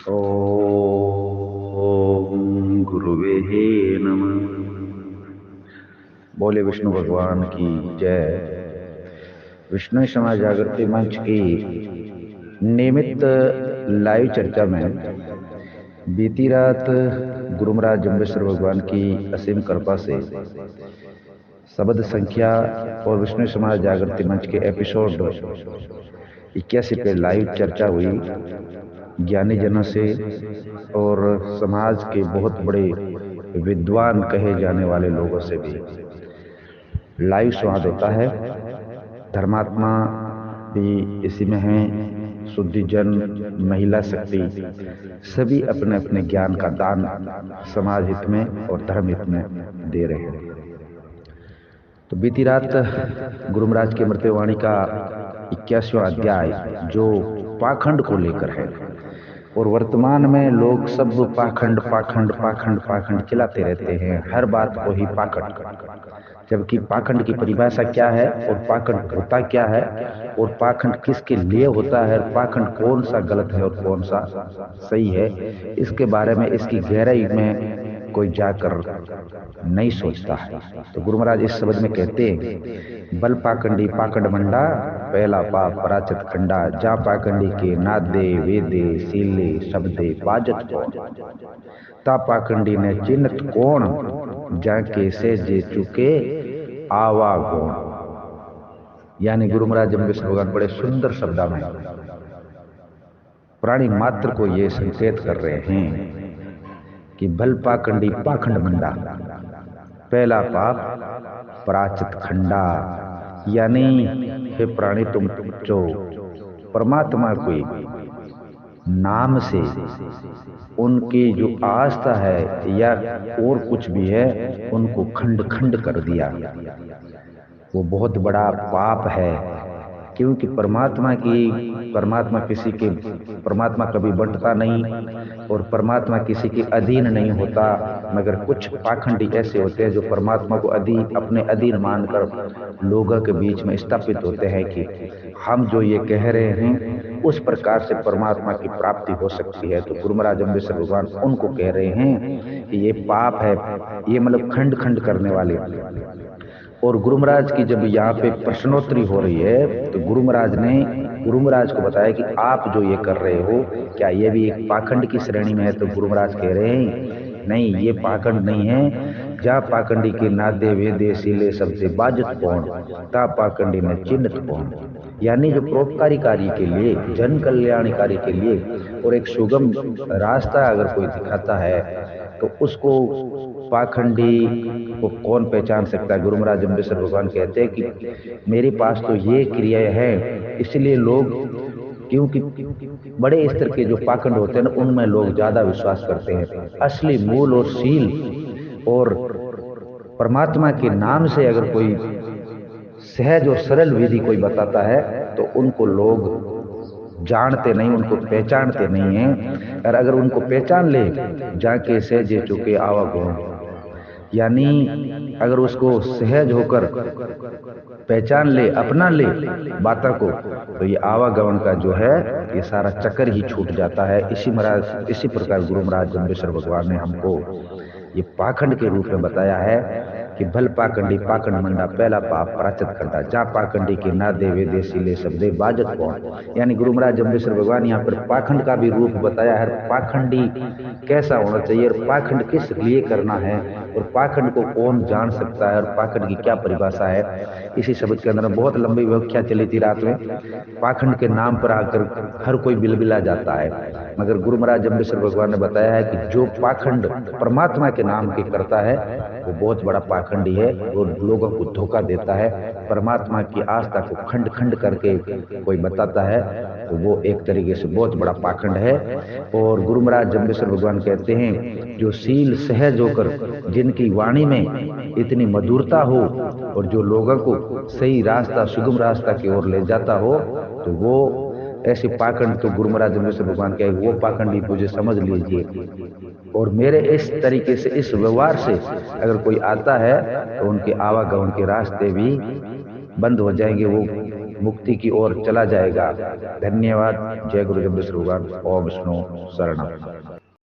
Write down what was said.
ओम गुरुवे नमः। बोले विष्णु भगवान की जय। विष्णु समाज जागृति मंच की नियमित लाइव चर्चा में बीती रात गुरु महाराज जम्बेश्वर भगवान की असीम कृपा से शब्द संख्या और विष्णु समाज जागृति मंच के एपिसोड 81 पे लाइव चर्चा हुई ज्ञानी जनों से और समाज के बहुत बड़े विद्वान कहे जाने वाले लोगों से भी। लाइव स्वाद होता है, धर्मात्मा भी इसी में है, शुद्धि जन, महिला शक्ति, सभी अपने अपने ज्ञान का दान समाज हित में और धर्म हित में दे रहे हैं। तो बीती रात गुरु महाराज के मृत्युवाणी का 81वां अध्याय जो पाखंड को लेकर है, और वर्तमान में लोग सब पाखंड पाखंड पाखंड पाखंड चलाते रहते हैं, हर बात को ही पाखंड, जबकि पाखंड की परिभाषा क्या है और पाखंड होता क्या है और पाखंड किसके लिए होता है, पाखंड कौन सा गलत है और कौन सा सही है, इसके बारे में इसकी गहराई में कोई जाकर नहीं सोचता है। तो गुरु महाराज इस शब्द में कहते हैं, बल पाखंडी पाखंड मंडा, पहला पाप पराचित खंडा, जा पाखंडी के नादे वेदे सीले शब्दे बाजत कौन, ता पाखंडी ने चिन्हत कौन, जाके से जे चुके आवा गौण। यानी गुरु महाराज जम्बेश्वर भगवान बड़े सुंदर शब्दों में प्राणी मात्र को ये संकेत कर रहे हैं कि भल पाखंडी पाखंड मंडा, पहला पाप पराचित खंडा, यानी हे प्राणी तुम जो परमात्मा को नाम से उनकी जो आस्था है या और कुछ भी है उनको खंड खंड कर दिया, वो बहुत बड़ा पाप है। क्योंकि परमात्मा कभी बंटता नहीं और परमात्मा किसी के अधीन नहीं होता, मगर कुछ पाखंडी ऐसे होते हैं जो परमात्मा को अपने अधीन मानकर लोगों के बीच में स्थापित होते हैं कि हम जो ये कह रहे हैं उस प्रकार से परमात्मा की प्राप्ति हो सकती है। तो गुरु महाराज जम्बेश्वर भगवान उनको कह रहे हैं कि ये पाप है, ये मतलब खंड खंड करने वाले। और गुरु महाराज की जब यहाँ पे प्रश्नोत्तरी हो रही है तो गुरु महाराज ने गुरु महाराज को बताया कि आप जो ये कर रहे हो क्या ये भी एक पाखंड की श्रेणी में है। तो गुरु महाराज कह रहे हैं नहीं, ये पाखंड नहीं है। जा पाखंडी के नादे वेदे सीले शब्दे बाजत कौन, ता पाखंडी ने चिन्हत कौन। यानी जो परोपकारी कार्य के लिए, जन कल्याणकारी के लिए और एक सुगम रास्ता अगर कोई दिखाता है तो उसको पाखंडी को कौन पहचान सकता है। गुरु महाराज जम्बेश्वर भगवान कहते हैं कि मेरे पास तो ये क्रियाएं हैं, इसलिए लोग, क्योंकि बड़े स्तर के जो पाखंड होते हैं ना उनमें लोग ज्यादा विश्वास करते हैं। असली मूल और शील और परमात्मा के नाम से अगर कोई सहज और सरल विधि कोई बताता है तो उनको लोग जानते नहीं, उनको पहचानते नहीं हैं। और अगर उनको पहचान ले, जाके सहजे चुके आवागुण, यानी अगर उसको सहज होकर पहचान ले, अपना ले बातों को, तो ये आवागमन का जो है ये सारा चक्कर ही छूट जाता है। इसी प्रकार गुरु महाराज जम्बेश्वर भगवान ने हमको ये पाखंड के रूप में बताया है कि भल पाखंडी पाखंड मंडा, पहला पाप पराचित खंडा, जा पाखंडी के नादे वेदे सीले शब्दे बाजत कौन। यानी गुरु महाराज जम्बेश्वर भगवान यहाँ पर पाखंड का भी रूप बताया है, पाखंडी कैसा होना चाहिए और पाखंड किस लिए करना है और पाखंड को कौन जान सकता है और पाखंड की क्या परिभाषा है। इसी शब्द के अंदर बहुत लंबी व्याख्या चली थी रात में। पाखंड के नाम पर आकर हर कोई बिलबिला जाता है, मगर गुरु महाराज जम्बेश्वर भगवान ने बताया है कि जो पाखंड परमात्मा के नाम के करता है वो बहुत बड़ा पाखंडी है और लोगों को धोखा देता है। परमात्मा की आस्था को खंड खंड करके कोई बताता है तो वो एक तरीके से बहुत बड़ा पाखंड है। और गुरु महाराज जम्बेश्वर भगवान कहते हैं जो शील सहज होकर, जिनकी वाणी में इतनी मधुरता हो और जो लोगों को सही रास्ता, सुगम रास्ता की ओर ले जाता हो, तो वो ऐसे पाखंड, तो गुरु महाराज जम्बेश्वर भगवान कहे वो पाखंडी मुझे समझ लीजिए। और मेरे इस तरीके से, इस व्यवहार से अगर कोई आता है तो उनके आवागमन के रास्ते भी बंद हो जाएंगे, वो मुक्ति की ओर चला जाएगा। धन्यवाद। जय गुरु जगदीश भगवान। ओम विष्णु शरणम।